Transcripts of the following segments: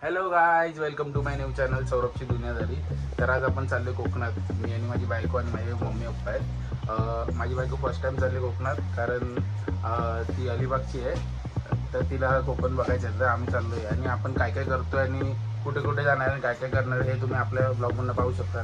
Hello guys, welcome to my new channel सौरभची दुनियादारी. तर आज आपण चाललो कोकणात. मी आणि माझी बायको आणि माझे मम्मी पप्पा आहेत. माझी बायको फर्स्ट टाइम चालली कोकणात, कारण ती अलिबागची आहे. तर तिला कोकण बघायचं आहे. तर आम्ही चाललो आहे आणि आपण काय काय करतो आणि कुठे कुठे जाणार आणि काय काय करणार हे तुम्ही आपल्या ब्लॉगमधून पाहू शकता.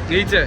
नीचे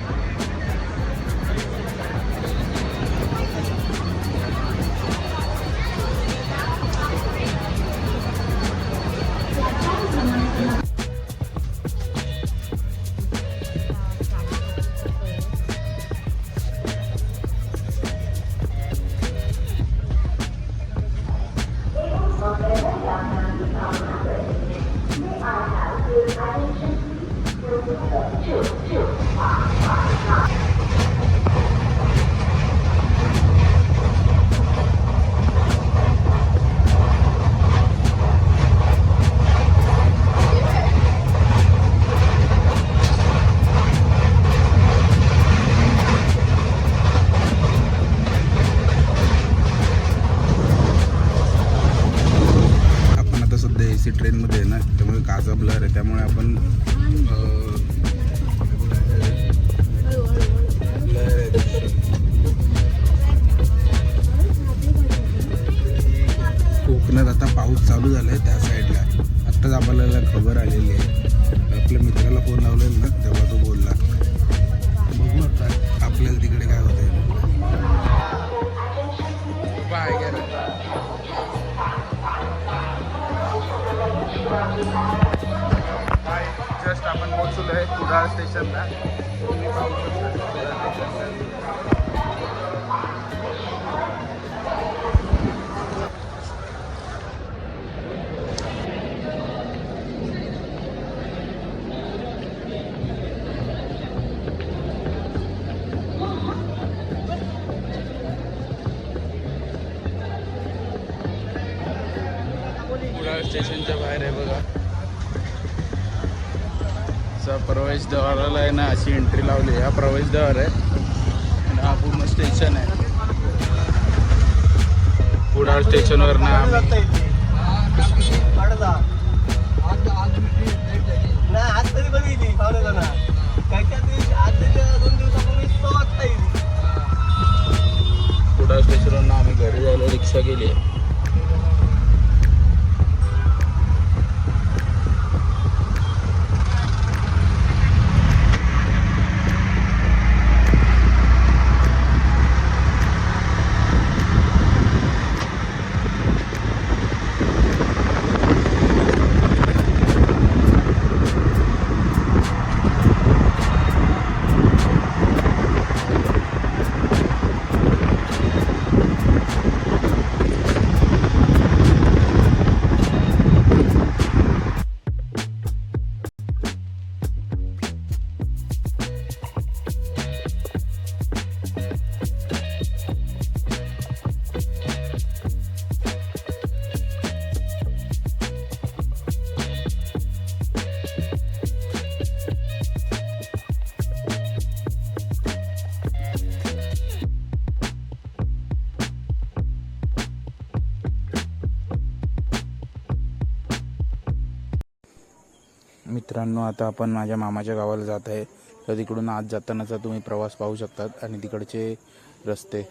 एसी ट्रेनमध्ये आहे ना, त्यामुळे काचा ब्लर आहे. त्यामुळे आपण कोकणात आता पाऊस चालू झालाय. त्या साईडला आत्ताच आपल्याला खबर आलेली आहे. आपल्या मित्राला फोन लावलेला ना, तेव्हा तो बोलला. बघू आता आपल्याला तिकडे काय होतंय. जस्ट आपण पोहोचलो आहे कुडाळ स्टेशनला. तुम्ही पाहू शकता कुडाळ स्टेशन. कुडाळ स्टेशनच्या बाहेर आहे बघा. प्रवेशद्वाराला आहे ना, अशी एंट्री लावली. हा प्रवेशद्वार आहे आणि हा पूर्ण स्टेशन आहे. कुडाळ स्टेशनवर ना कुडाळ स्टेशनवर ना आम्ही घरी जायला रिक्षा केली आहे. मित्रांनो, आता आपण माझ्या मामाच्या गावाला जात आहे. तर तिकडून आज जातानाचा तुम्ही प्रवास पाहू शकतात आणि तिकडचे रस्ते.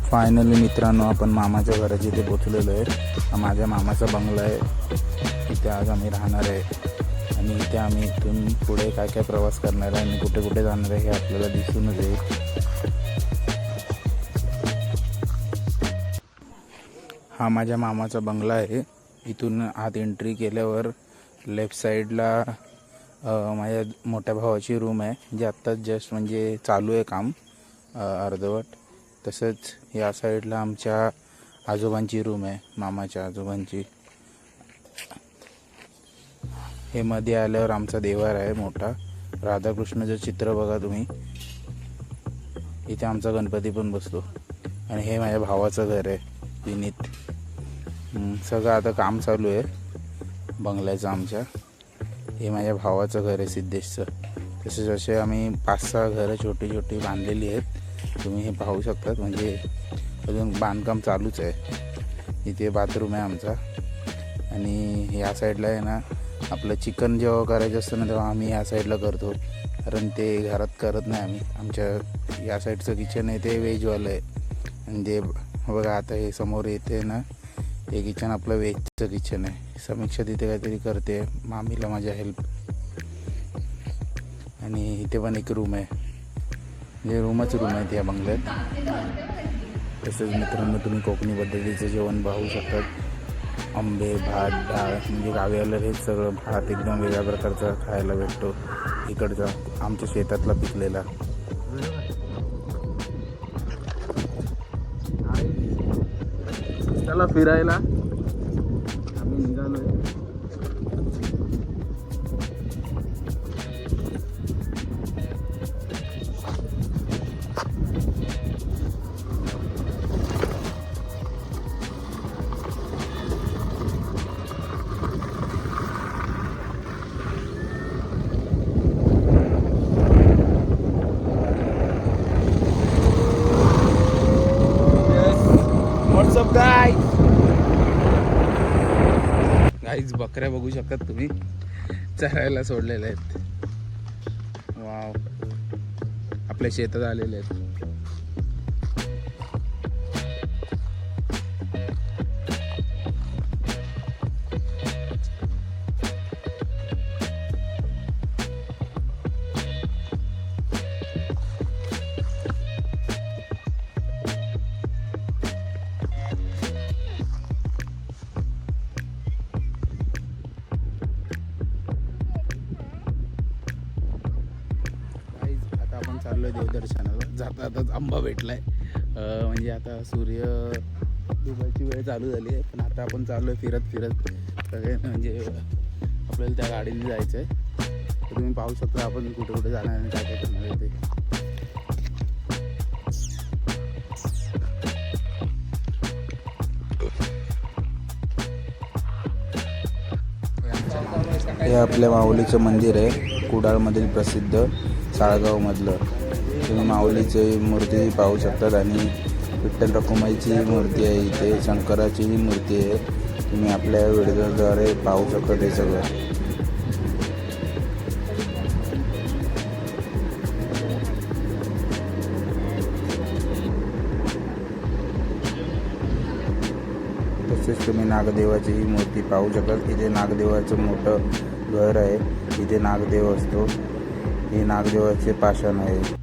फायनली मित्रांनो आपण मामाच्या घराच्या इथे पोचलेलो आहे. हा माझ्या मामाचा बंगला आहे. इथे आज आम्ही राहणार आहे आणि इथे आम्ही इथून पुढे काय काय प्रवास करणार आहे आणि कुठे कुठे जाणार आहे हे आपल्याला दिसूनच येईल. हा माझ्या मामाचा बंगला आहे. इथून आत एंट्री केल्यावर लेफ्ट साईडला माझ्या मोठ्या भावाची रूम आहे, जे आत्ताच जस्ट म्हणजे चालू आहे काम अर्धवट. तसंच या साईडला आमच्या आजोबांची रूम आहे, मामाच्या आजोबांची. हे मध्ये आल्यावर आमचा देवार आहे मोठा, राधाकृष्णाचं चित्र बघा तुम्ही. इथे आमचा गणपती पण बसतो. आणि हे माझ्या भावाचं घर आहे विनीत. सगळं आता काम चालू आहे बंगल्याचं आमच्या. हे माझ्या भावाचं घर आहे सिद्धेशचं. तसेच असे आम्ही 5-6 घरं छोटी छोटी बांधलेली आहेत, तुम्ही हे पाहू शकतात. म्हणजे अजून बांधकाम चालूच आहे. इथे बाथरूम आहे आमचा. आणि या साईडला आहे ना, आपलं चिकन जेव्हा करायचं असतं ना तेव्हा आम्ही या साईडला करतो, कारण ते घरात करत नाही आम्ही. आमच्या या साईडचं किचन आहे ते व्हेजवालं आहे. आणि ते बघा आता हे समोर येते ना, हे किचन आपलं व्हेजचं किचन आहे. समीक्षा तिथे काहीतरी करते मामीला माझ्या हेल्प. आणि इथे पण एक रूम आहे, म्हणजे रूमच रूम आहे त्या बंगल्यात. तसेच मित्रांनो तुम्ही कोकणी पद्धतीचं जेवण पाहू शकतात. आंबे, भात, डाळ, म्हणजे गावी आलं हे सगळं भात एकदम वेगळ्या प्रकारचा खायला भेटतो इकडचा, आमच्या शेतातला पिकलेला. चला फिरायला आम्ही निघालोय. व्हॉट्सअप गाईज, बकऱ्या बघू शकतात तुम्ही, चरायला सोडलेल्या आहेत. वाव, आपल्या शेतात आलेले आहेत. आपण चाललोय देवदर्शनाला. जाता आंबा भेटलाय. म्हणजे आता सूर्य डुबायची वेळ चालू झाली आहे, पण आता आपण चाललोय फिरत फिरत सगळे. म्हणजे आपल्याला त्या गाडीने जायचं आहे. तर तुम्ही पाहू शकता आपण कुठे कुठे जाणार आणि काय काय करणार आहे ते. हे आपल्या माऊलीचं मंदिर आहे, कुडाळमधील प्रसिद्ध, साळगावमधलं. तुम्ही माऊलीची मूर्ती पाहू शकतात आणि विठ्ठल रखुमाईची मूर्ती आहे इथे, शंकराचीही मूर्ती आहे. तुम्ही आपल्या व्हिडिओद्वारे पाहू शकता ते सगळं. तसेच तुम्ही नागदेवाचीही मूर्ती पाहू शकतात. इथे नागदेवाचं मोठं घर आहे, इथे नागदेव असतो. हे नागदेवाचे पाषाण आहे.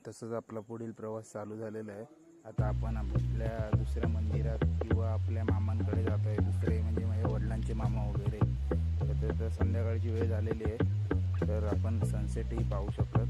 तसंच आपला पुढील प्रवास चालू झालेला आहे. आता आपण आपल्या दुसऱ्या मंदिरात किंवा आपल्या मामांकडे जातो आहे. दुसरे म्हणजे माझ्या वडिलांचे मामा वगैरे. तर संध्याकाळची वेळ झालेली आहे, तर आपण सनसेटही पाहू शकतात.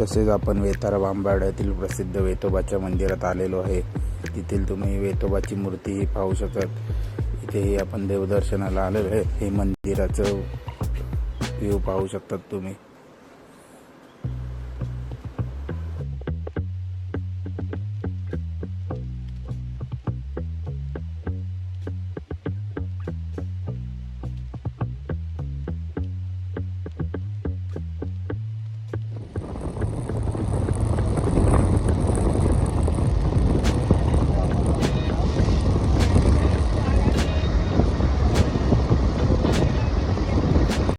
तसेच आपण वेतारा बांबाड्यातील प्रसिद्ध वेतोबाच्या मंदिरात आलेलो आहे. तिथील तुम्ही वेतोबाची मूर्तीही पाहू शकतात. इथेही आपण देवदर्शनाला आलेलो आहे. हे मंदिराचं व्ह्यू पाहू शकतात तुम्ही.